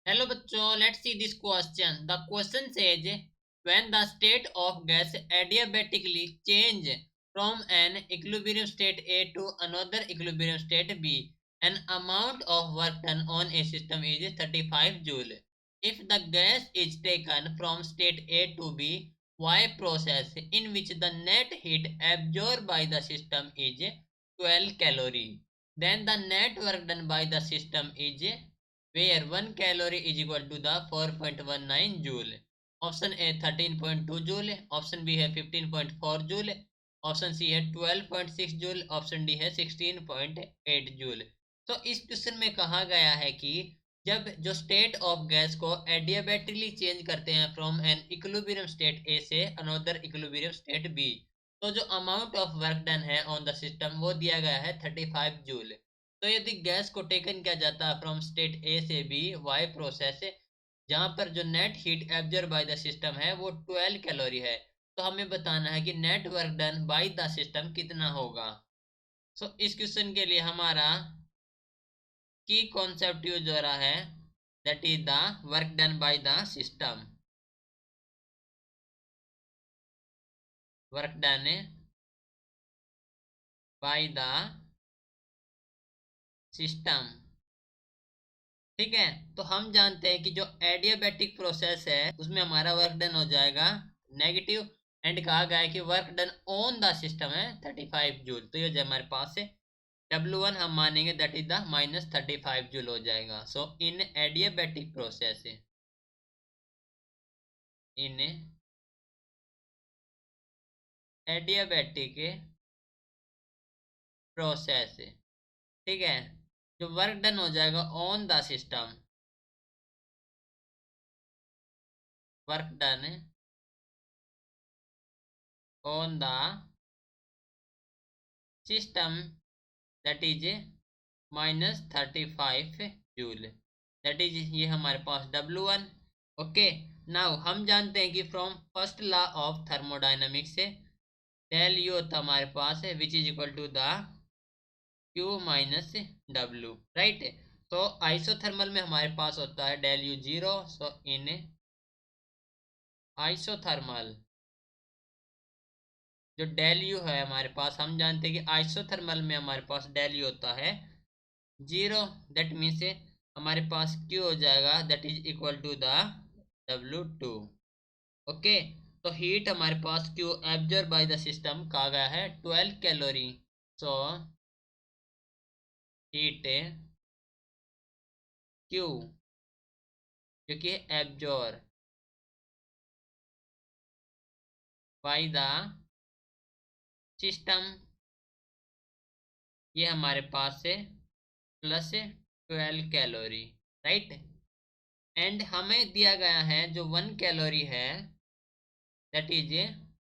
Hello bachcho, let's see this question. The question says when the state of gas adiabatically change from an equilibrium state A to another equilibrium state B, an amount of work done on a system is 35 joule. If the gas is taken from state A to B, Y process in which the net heat absorbed by the system is 12 calorie, then the net work done by the system is where 1 calorie is equal to the 4.19 joule. Option A 13.2 joule, option B है 15.4 joule, option C है 12.6 joule, option D है 16.8 joule. तो इस question में कहा गया है कि जब जो स्टेट ऑफ गैस को एडियाबेटिकली चेंज करते हैं from an equilibrium state A से अनदर इक्विलिब्रियम स्टेट बी, तो जो अमाउंट ऑफ वर्क डन है ऑन द सिस्टम वो दिया गया है 35 जूल। तो यदि गैस को टेकन किया जाता है फ्रॉम स्टेट ए से बी वाई प्रोसेस, जहां पर जो net heat absorb by the system है वो 12 कैलोरी है, तो हमें बताना है कि net work done by the system कितना होगा। सो इस क्वेश्चन के लिए हमारा की कॉन्सेप्ट यूज हो रहा है, that is the work done by the system. Work done by the system, ठीक है। तो हम जानते हैं कि जो एडियाबैटिक प्रोसेस है उसमें हमारा वर्क डन हो जाएगा नेगेटिव, एंड कहा गया है कि work done on the system है 35 जूल, तो ये जो हमारे पास है W1 हम मानेंगे दैट इज द -35 जूल हो जाएगा। सो इन एडियाबैटिक प्रोसेस, इन एडियाबैटिक प्रोसेस, ठीक है, जो वर्क डन हो जाएगा on the system, work done on the system that is -35 joule, that is ये हमारे पास W1। ओके, नाउ हम जानते हैं कि from first law of thermodynamics से डेल यू होता हमारे पास है which is equal to the Q minus W, right. तो आइसोथर्मल में हमारे पास होता है del U zero. So in isothermal जो डेल यू है हमारे पास, हम जानते हैं कि आइसोथर्मल में हमारे पास डेल यू होता है जीरो, दैट मीन्स हमारे पास Q हो जाएगा that is equal to the W2। Okay, तो हीट हमारे पास Q absorb by the system कहा गया है 12 कैलोरी। सो हीट Q जो कि एब्जॉर्ब बाय द सिस्टम, ये हमारे पास से +12 कैलोरी, राइट। एंड हमें दिया गया है जो 1 कैलोरी है that is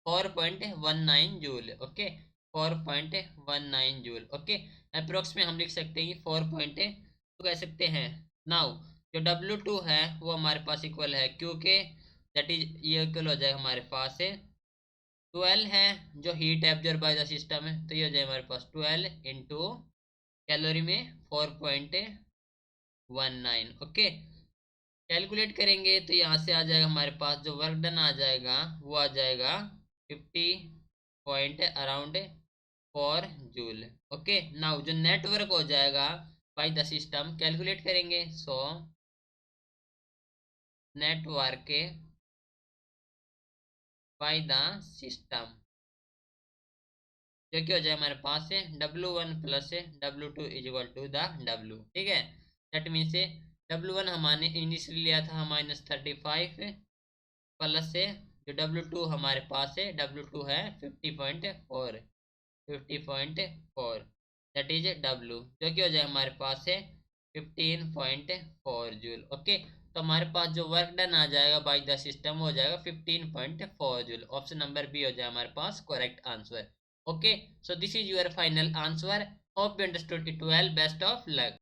4.19 joule. Okay, 4.19 joule. Okay, approx में हम लिख सकते हैं 4 कह सकते हैं। नाउ जो W2 है वो हमारे पास इक्वल है Q के, दैट इज ये इक्वल हो जाएगा हमारे पास है 12 है जो heat absorb by the system है, तो ये हो जाए हमारे पास 12 इंटू कैलोरी में 4.19। ओके, कैलकुलेट करेंगे तो यहाँ से आ जाएगा हमारे पास जो वर्क डन आ जाएगा वो आ जाएगा 50 point around 4 joule. Okay, now जो नेटवर्क हो जाएगा बाय द सिस्टम कैलकुलेट करेंगे। So net work by the system जो कि हो जाए हमारे पास से W1 plus W2 is equal to the W, ठीक है। दैट मीन से W1 हमारे इनिशियली लिया था -35 प्लस से जो W2 हमारे पास है W2 है 50.4, 50.4 दैट इज W, जो कि हो जाए हमारे पास है 15.4 जूल। ओके, तो हमारे पास जो वर्क डन आ जाएगा बाय द सिस्टम हो जाएगा 15.4 जूल। ऑप्शन नंबर बी हो जाए हमारे पास correct answer. Okay, so this is your final answer. Hope you understood it well. Best of luck.